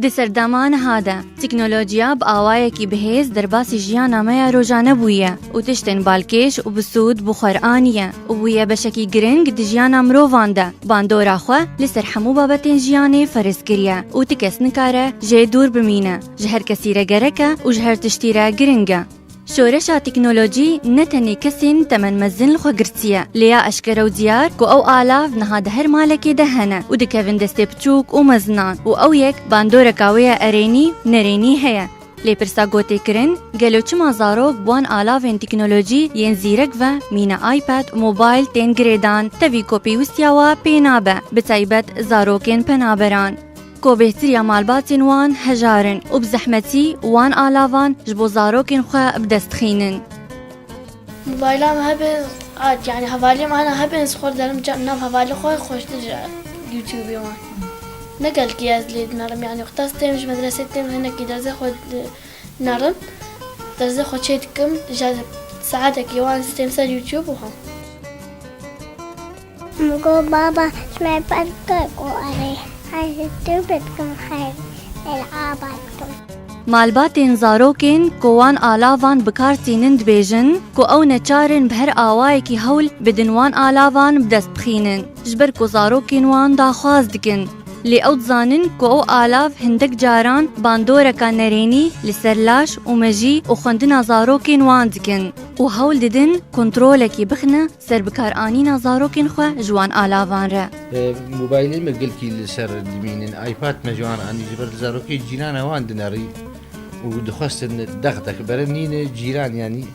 دی سردامان هادا تکنولوژیا بآوایەکی بەهێز دەرباسی ژیانە مەیە ڕۆژانە بوویە و تشتên بالکێش و بسوود بۆ خۆرئانیە و بوویە بەشێکی گرنگ دی ژیانە مرۆڤاندا. باندۆرا خۆ لەسەر هەموو بابەتên ژیانê فەرز کریە و ti kes nikare jê dûr bimîne ji her kesî re gerek e û ji her tiştî re giring e. شۆرەشا تکنۆلۆژی نەتەنێ کەسین تەمەەن مەزن لە خۆ گرتیە لێیا ئەشکەرە و دیار و ئەو ئالاف نەهادە هەر مالێکی دەهەنە و دکەڤن دەستێ بچووک و مەزنان و ئەو یەک باندۆرەکاوەیە ئەرێنی نەرێنی هەیە. لێپرسا گۆتێکردن گەلو چما زارۆک بوان ئالاڤên تکنۆلۆژی یەن زیرەک ڤە مینە ئایپاد و مۆبایل تێن گرێدان تەوی کۆپێویستیاوە پێ نابە بتایبەت زارۆکên پەنابەران. کو بهتریا مالباتین وان هجارن و بزحمتی وان آلاوان جبو زاروکین خواه بدستخینن. موبایلام هبه يعني هفاليم أنا هبه نسخور دارم نام هفالي خوش تجا يوتيوب يوم نقل كياز لي نرم يعني اختاس تيمش مدرسة تيم هنا كي درزة خود نرم درزة خود شيء تكم جا ساعتك يوان تمثال يوتيوب وهم. مقول بابا اسمع بذكر عليه. هاي خير العاباتكم مالباتên zarokên ku wan alavan bikartînin dibêjin ku ew neçarin bi her awayekî hewl bidin wan alavan bi dest bixînin ji ber ku zarokên wan daxwaz dikin. Lê ew dizanin ku ew alav hindek caran bandoreka nerênî li ser laş û mejî û xwendina zarokên wan dikin û hewl didin kontrolekî bixine ser bikaranîna zarokên xwe ji wan alavan re. موبایلê me gelkî li ser dimînin iPad me ji wan anî ji ber zarokê cîrana wan dinerî û dixwestin dextek bere nîne cîran yanî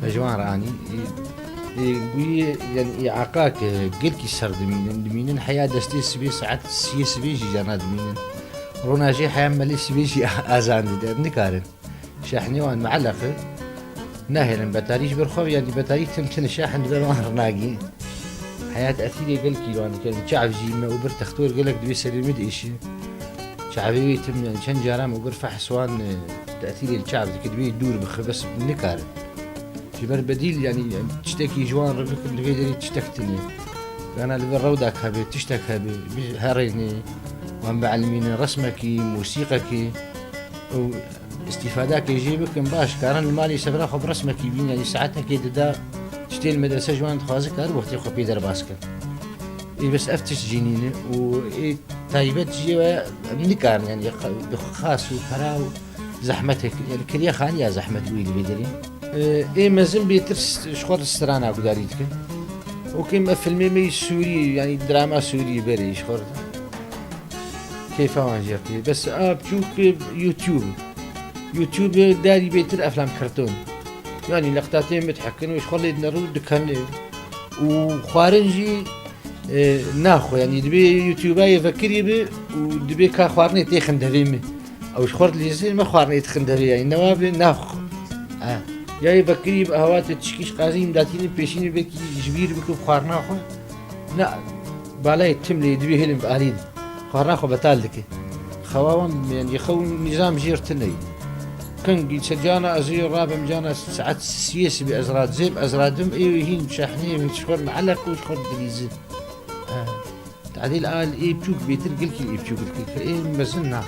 me ji wan re anî بوی یعنی عقاق gelkî ser dimînin heya destê sibê saet siyê sibê jî cana dimînin ronajê heya melê sibê jî azan dide nikarin şahnê wan meeleqe nahêlin betarî ji ber xwe yanî betarî tim çin şahin dibe wan rinagî heya teîrê gelkî wan dikirin çav jî me û bir textor gelek divê serê me diêşî çavê wê tim yani çend caran û bir fehs wan teîrê çav dike divê dûr bixe bes nikarin جبر بديل يعني تشتكي جوان ربك اللي قدري تشتكتني أنا اللي بالروضك هبي تشتك هبي هريني وهم بعلمين رسمك موسيقك واستفادك يجيبك باش كارن المالي سفرا خب رسمك يبين يعني ساعتها كده دا تشتي المدرسة جوان تخازك هر وقت يخو بيدر باسك إيه بس أفتش جنينه وإيه تايبت جوا نكارن يعني بخاص وفراو زحمتك يعني كليا خان يا زحمة ويلي بيدري إيه مازن بيترس شخور السرانة قداريتك وكيما فيلمي مي سوري يعني دراما سوري بري شخور كيف وانجرتي بس بشوف يوتيوب داري بيتر أفلام كرتون يعني لقطاتين متحكن وشخور لي نرو دكان وخوارنجي ناخو يعني دبي يوتيوبا يفكري بي ودبي كخوارني تيخن دبيمي أو شخور لي زين ما خوارني تخن دبي يعني نوابي ناخو یا بکری به هوات تشکیش قازیم داتینی پیشینی بکی جبیر بکو خارنا خو نه بالای تم لی دوی هلم بارید خارنا خو بتال دکی خوام يعني خو نظام جيرتني كان سجانا ازي رابم جانا ساعات سياسي بازراد زيب ازرادم اي هين شاحنيه من شخور معلق وشخور دليزي تعديل قال اي بشوك بيتر قلكي اي بشوك اي مزنا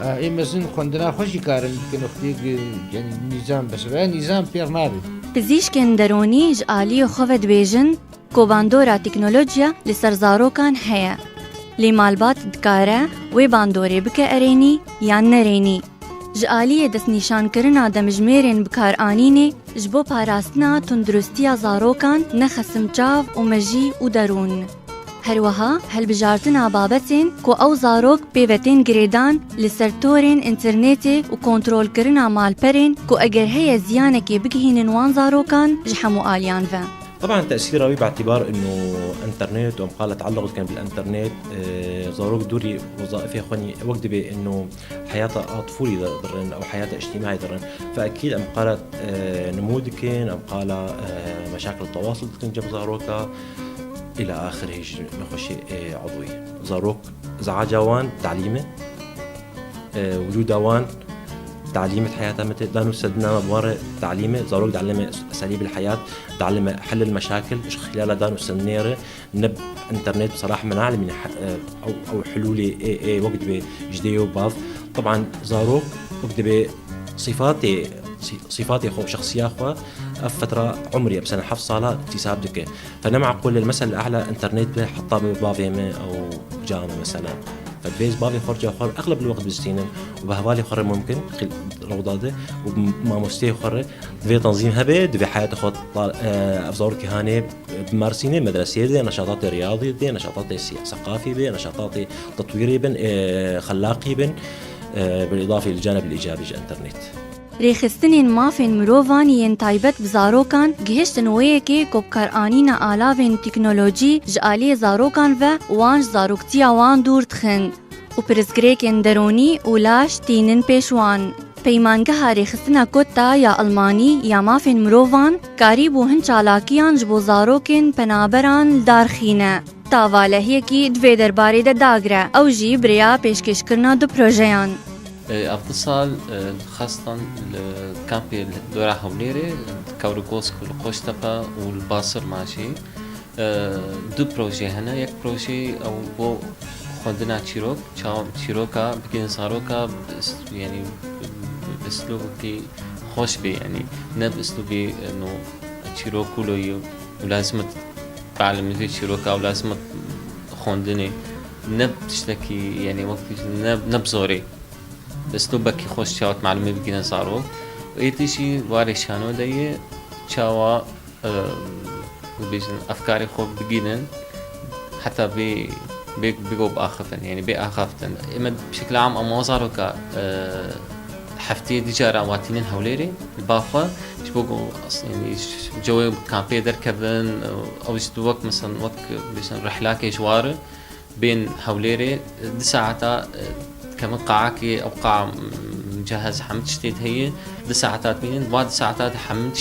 اي مزن خوندنا خوشی کارن که نختی یعنی نظام بس و نظام پیر نابی پزیشکن درونی جعالی خوفت بیجن کو باندورا تکنولوژیا لسر زاروکان هیا لی مالبات دکاره و باندوری بکه ارینی یا نرینی جعالی دست نشان کرنا دمجمیرن بکار آنینه جبو پاراستنا تندرستیا زاروکان نخسم چاو و مجی و درون هەروەها هەلبژارتنا بابەتین کو ئەو زارۆک پێوەتێن گرێدان لەسەر تۆرێن ئینتەرنێتێ و کۆنترۆلکردنا مالپەرێن کو ئەگەر هەیە زیانێکی بگهێنن وان زارۆکان ji هەموو ئالیان بە. طبعا تأثير قوي باعتبار انه انترنت ومقالة تعلقت كان بالانترنت زاروك دوري وظائفي اخواني وقت بانه حياتها طفولي ضرن او حياتها اجتماعي ضرن فاكيد مقالة نموذج مقالة مشاكل التواصل كان جاب زاروكا إلى آخر هيج نخش عضوي زاروك زعجوان تعليمه وجودوان تعليمة حياتها مثل دانو سدنا مبوارة تعليمة زاروك دعلمة أساليب الحياة دعلمة حل المشاكل خلال دانو سنيرة نب إنترنت بصراحة منعلم من أو حلولي إيه وقت بجديو باف طبعا زاروك وقت صفاتي خو شخصية خو فترة عمري بسنة حف صالة اكتساب دكة فنمع قول المثل الأعلى إنترنت به حطها ببابي أو جامع مثلا فالبيز بابي خرج خور أغلب الوقت بستينن وبهوالي خور ممكن روضاده وما مستوى خور في تنظيم هبه في حياة خود أفزار كهانة بمارسينه مدرسية دي نشاطات رياضية دي نشاطات ثقافية دي نشاطات تطويرية بن خلاقي بن بالإضافة للجانب الإيجابي الإنترنت ریخستنین مافین مروفانیین تایبت بزاروکان گهشتن ویکی کبکارانین آلاوین تکنولوژی جالی زاروکان و وانج زاروکتیا وان دور تخن و پرزگریکن درونی اولاش تینن پیشوان پیمانگه ریخستنا کتا یا المانی یا مافین مروفان کاری بوهن چالاکیان جبو زاروکن پنابران دارخینه تاوالهی کی دوی درباری ده داگره او جی بریا پیشکش کرنا دو پروژیان اتصال خاصة الكامبي دورة هوليري كوركوسك والقوشتبا والباصر ماشي دو بروجي هنا يك بروجي او بو خودنا تشيروك تشيروكا بكين صاروكا يعني باسلوبي خوش بي يعني نب اسلوبي انه تشيروك كله ولازم تعلم زي تشيروكا ولازم خوندني نب تشتكي يعني وقت نب زوري اسلوبك خوش شاوت معلومه بگیرن زارو و ایتیشی وارشانو دیه چاوا بيجن افكاري خوب بگیرن حتى بيجو باخفتن يعني باخفتن اما بشكل عام اما زارو كا حفتي ديجارا واتينين هوليري البافا شبوقو يعني جو كامبي دركبن او وقت مثلا وقت بيجن رحلاكي جوار بين هوليري دي ساعتا كمان قاعكي أو قاع مجهز حمد شتيت هي 10 ساعات بين بعد ساعات حمد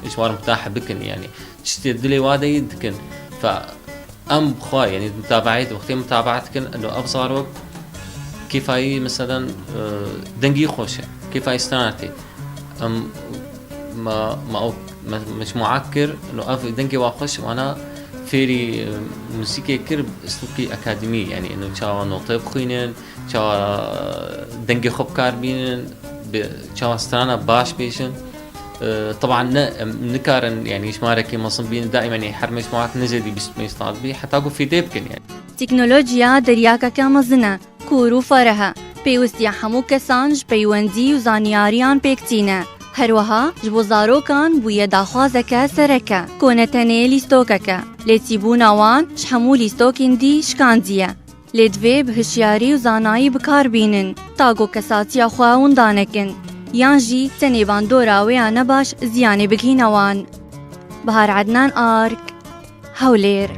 إشوار متاح بكن يعني شتيت دلي وادا يدكن فأم بخوا يعني متابعت وقتين متابعتكن إنه أبصارك كيف هي مثلا دنجي خوشة كيف هي استناتي ما مش معكر إنه دنجي واخش وأنا فيري موسيقى كرب اسلوبي اكاديمي يعني انه تشاو نوطه بخوينن تشاو دنگي خوب كار بينن تشاو استرانا باش بيشن طبعا نكارن يعني شماركي مصن بين دائما يعني حرمش معك نزدي بيستعد بي حتى اقول في ديبكن يعني تكنولوجيا درياكا كامزنا كورو فرها بيوستيا حمو كسانج بيوندي وزانياريان بيكتينا هروها جبو زاروکان بویا داخوازکا سرکا کونتنه لیستوککا لیتیبونا وان شحمو لیستوکین دی شکاندیه لیدوی بهشیاری و زانایی بکار بینن تاگو کساتیا خواهون دانکن یانجی تنیوان دوراوی آنباش زیانه بگینوان بهار عدنان آرک هولیر